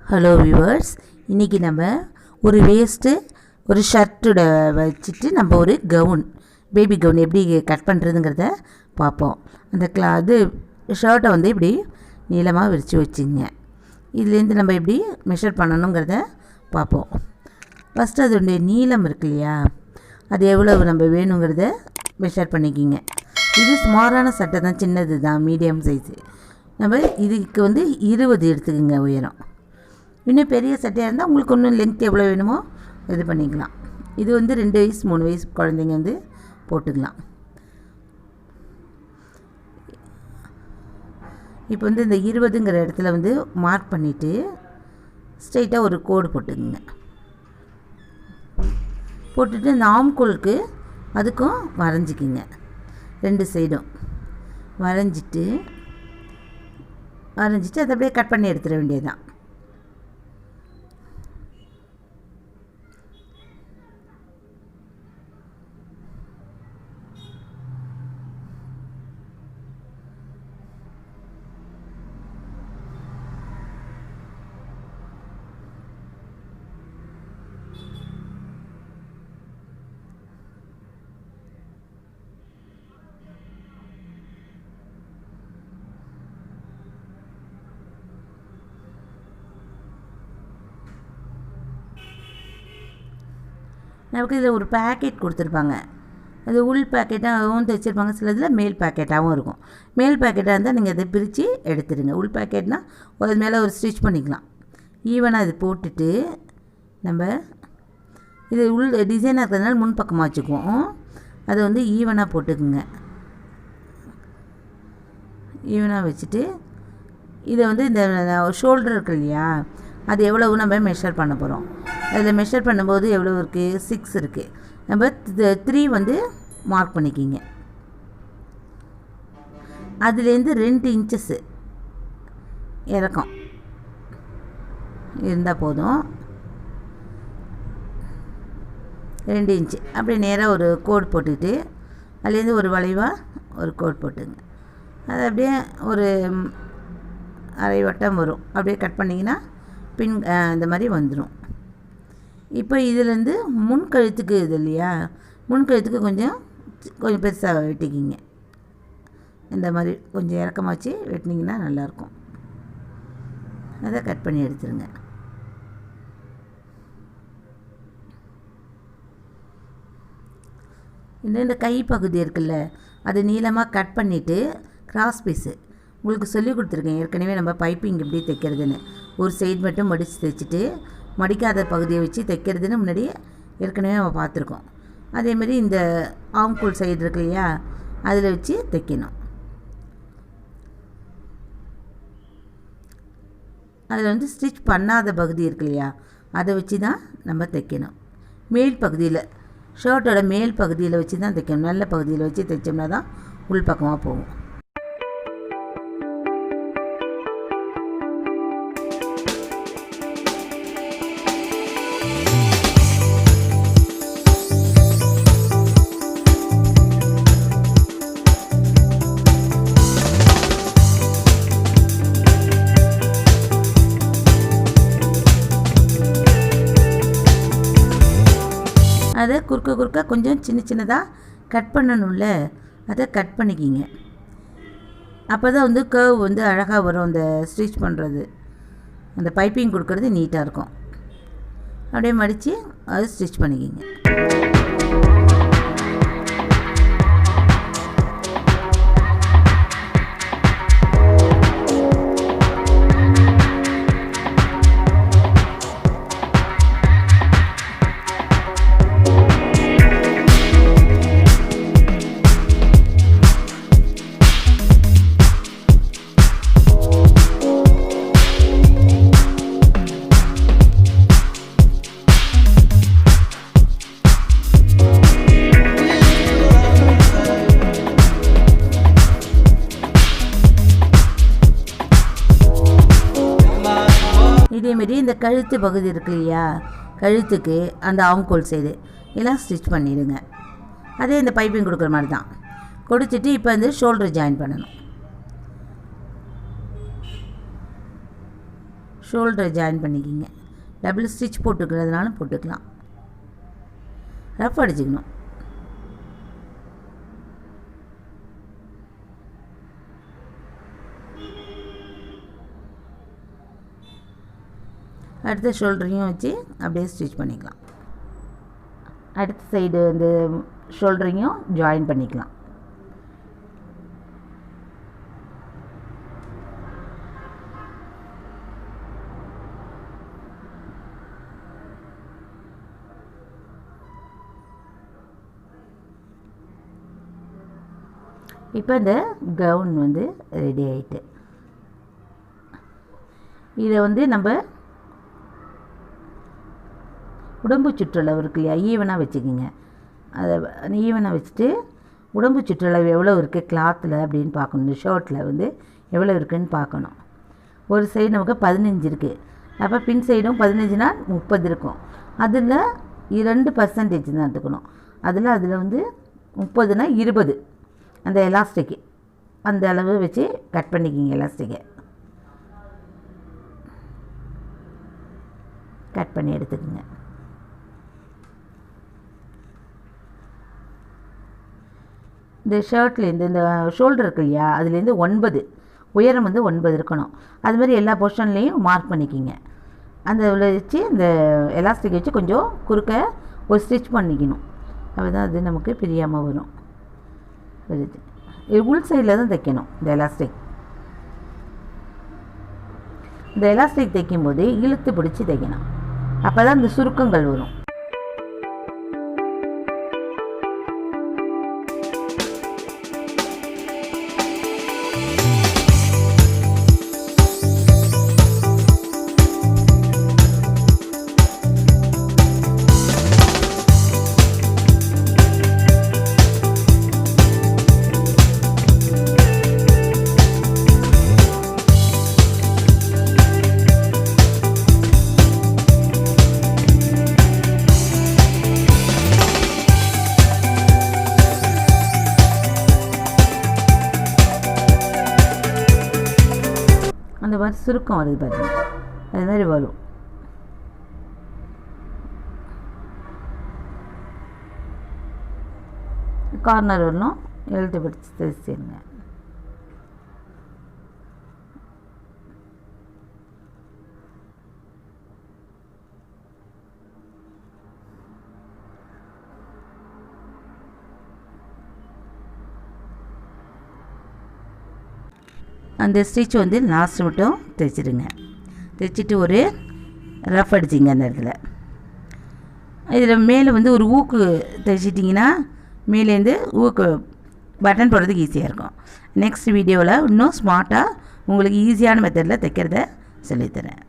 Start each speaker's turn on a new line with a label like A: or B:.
A: Hello viewers, இன்றைக்கி நம்ம ஒரு வேஸ்ட்டு ஒரு ஷர்ட்டோட வச்சுட்டு நம்ம ஒரு கவுன் பேபி கவுன் எப்படி கட் பண்ணுறதுங்கிறத பார்ப்போம். அந்த இது ஷர்ட்டை வந்து இப்படி நீளமாக விரித்து வச்சுங்க. இதுலேருந்து நம்ம எப்படி மெஷர் பண்ணணுங்கிறத பார்ப்போம். ஃபஸ்ட்டு அதோடைய நீளம் இருக்கு இல்லையா, அது எவ்வளவு நம்ம வேணுங்கிறத மெஷர் பண்ணிக்கிங்க. இது சுமாரான சட்டை தான், சின்னது தான், மீடியம் சைஸு. நம்ம இதுக்கு வந்து 20 எடுத்துக்கோங்க உயரம். இன்னும் பெரிய சட்டையாக இருந்தால் உங்களுக்கு இன்னும் லென்த் எவ்வளோ வேணுமோ இது பண்ணிக்கலாம். இது வந்து 2 வயசு 3 வயசு குழந்தைங்க வந்து போட்டுக்கலாம். இப்போ வந்து இந்த 20ங்கிற இடத்துல வந்து மார்க் பண்ணிவிட்டு ஸ்ட்ரைட்டாக ஒரு கோடு போட்டுக்குங்க. போட்டுட்டு இந்த ஆம்கோலுக்கு அதுக்கும் வரைஞ்சிக்கிங்க. 2 சைடும் வரைஞ்சிட்டு அதை அப்படியே கட் பண்ணி எடுத்துட வேண்டியதுதான். நமக்கு இதில் ஒரு பேக்கெட் கொடுத்துருப்பாங்க. அது உள் பேக்கெட்டாகவும் தைச்சிருப்பாங்க, சில இதில் மேல் பேக்கெட்டாகவும் இருக்கும். மேல் பேக்கெட்டாக இருந்தால் நீங்கள் அதை பிரித்து எடுத்துடுங்க. உள் பேக்கெட்னால் அது மேலே ஒரு ஸ்டிச் பண்ணிக்கலாம். ஈவனாக இது போட்டுட்டு நம்ம இது உள் டிசைனாக இருக்கிறதுனால முன் பக்கமாக வச்சுக்குவோம். அதை வந்து ஈவனாக போட்டுக்குங்க. ஈவனாக வச்சுட்டு இதை வந்து இந்த ஷோல்டர் இருக்கு இல்லையா, அது எவ்வளவு நம்ம மெஷர் பண்ண போகிறோம். அதில் மெஷர் பண்ணும்போது எவ்வளோ இருக்குது, 6 இருக்குது. நம்ம 3 வந்து மார்க் பண்ணிக்கிங்க. அதுலேருந்து 2 இன்ச்சஸ்ஸு இறக்கம் இருந்தால் போதும். 2 இன்ச்சு அப்படியே நேராக ஒரு கோடு போட்டுக்கிட்டு அதுலேருந்து ஒரு வளைவாக ஒரு கோடு போட்டுங்க. அது அப்படியே ஒரு அரை வட்டம் வரும். அப்படியே கட் பண்ணிங்கன்னா பின் இந்த மாதிரி வந்துடும். இப்போ இதிலேருந்து முன்கழுத்துக்கு இது இல்லையா, முன்கழுத்துக்கு கொஞ்சம் பெருசாக வெட்டிக்கிங்க. இந்த மாதிரி கொஞ்சம் இறக்கமாக வச்சு வெட்டினீங்கன்னா நல்லாயிருக்கும். அதை கட் பண்ணி எடுத்துருங்க. இந்த கை பகுதி இருக்குல்ல, அது நீளமாக கட் பண்ணிவிட்டு கிராஸ் பீஸு உங்களுக்கு சொல்லி கொடுத்துருக்கேன் ஏற்கனவே. நம்ம பைப்பிங் எப்படி தைக்கிறதுன்னு ஒரு சைடு மட்டும் மடித்து தைச்சிட்டு மடிக்காத பகுதியை வச்சு தைக்கிறதுன்னு முன்னாடியே ஏற்கனவே நம்ம பார்த்துருக்கோம். அதேமாதிரி இந்த ஆம்கூல் சைடு இருக்கு இல்லையா, அதில் வச்சு தைக்கணும். அதில் வந்து ஸ்டிச் பண்ணாத பகுதி இருக்கு இல்லையா, அதை வச்சு தான் நம்ம தைக்கணும். மேல் பகுதியில் ஷர்ட்டோட மேல் பகுதியில் வச்சு தான் தைக்கணும். நல்ல பகுதியில் வச்சு தைச்சோம்னா தான் உள் பக்கமாக போகும். அதை குறுக்க கொஞ்சம் சின்னதாக கட் பண்ணணும்ல, அதை கட் பண்ணிக்கிங்க. அப்போ தான் வந்து கர்வ் வந்து அழகாக வரும். அந்த ஸ்டிச் பண்ணுறது, அந்த பைப்பிங் கொடுக்குறது நீட்டாக இருக்கும். அப்படியே மடித்து அதை ஸ்டிச் பண்ணிக்கிங்க. இதேமாரி இந்த கழுத்து பகுதி இருக்கு இல்லையா, கழுத்துக்கு அந்த ஆம்கோல் சைடு எல்லாம் ஸ்டிச் பண்ணிடுங்க. அதே இந்த பைப்பிங் கொடுக்குற மாதிரி தான் கொடுத்துட்டு இப்போ வந்து ஷோல்டர் ஜாயின் பண்ணணும். ஷோல்டரை ஜாயின் பண்ணிக்கிங்க. டபுள் ஸ்டிச் போட்டுக்கிறதுனாலும் போட்டுக்கலாம். ரஃப் அடிச்சுக்கணும். அடுத்த ஷோல்டரையும் வச்சு அப்படியே ஸ்டிச் பண்ணிக்கலாம். அடுத்த சைடு வந்து ஷோல்டரையும் ஜாயின் பண்ணிக்கலாம். இப்போ இந்த கவுன் வந்து ரெடி ஆகிட்டு, இதை வந்து நம்ம உடம்பு சுற்றளவு இருக்கு இல்லையா, ஈவனாக வச்சுக்கிங்க. அதை ஈவனாக வச்சுட்டு உடம்பு சுற்றளவு எவ்வளோ இருக்குது கிளாத்தில் அப்படின்னு பார்க்கணும். இந்த ஷர்ட்டில் வந்து எவ்வளோ இருக்குதுன்னு பார்க்கணும். ஒரு சைடு நமக்கு 15 இருக்குது. அப்போ பின் சைடும் 15னா 30 இருக்கும். அதில் 2% தான் எடுத்துக்கணும். அதில் வந்து 30னா 20 அந்த எலாஸ்டிக்கு அந்த அளவு வச்சு கட் பண்ணிக்கிங்க. எலாஸ்டிக்கை கட் பண்ணி எடுத்துக்கோங்க. இந்த ஷர்ட்லேருந்து இந்த ஷோல்டர் இருக்கு இல்லையா, அதுலேருந்து 9 உயரம் வந்து 9 இருக்கணும். அதுமாதிரி எல்லா போர்ஷன்லேயும் மார்க் பண்ணிக்கிங்க. அந்த வச்சு இந்த எலாஸ்டிக் வச்சு கொஞ்சம் குறுக்க ஒரு ஸ்டிச் பண்ணிக்கணும். அப்போ தான் அது நமக்கு பிரியாமல் வரும். வருது உள் சைடில் தான் தைக்கணும். இந்த எலாஸ்டிக் தைக்கும்போது இழுத்து பிடிச்சி தைக்கணும். அப்போ தான் இந்த சுருக்கங்கள் வரும். அந்த மாதிரி சுருக்கம் வருது பாருங்கள், அது மாதிரி வரும். கார்னர் வரணும், எழுத்து பிடிச்சி தைச்சிருங்க. அந்த ஸ்டிச் வந்து லாஸ்ட் மட்டும் தைச்சிடுங்க. தைச்சிட்டு ஒரு ரஃப் அடிச்சிங்க அந்த இடத்துல. இதில் மேலே வந்து ஒரு ஊக்கு தைச்சிட்டிங்கன்னா மேலேருந்து ஊக்கு பட்டன் போடுறதுக்கு ஈஸியாக இருக்கும். நெக்ஸ்ட் வீடியோவில் இன்னும் ஸ்மார்ட்டாக உங்களுக்கு ஈஸியான மெத்தடில் தைக்கிறத சொல்லித்தரேன்.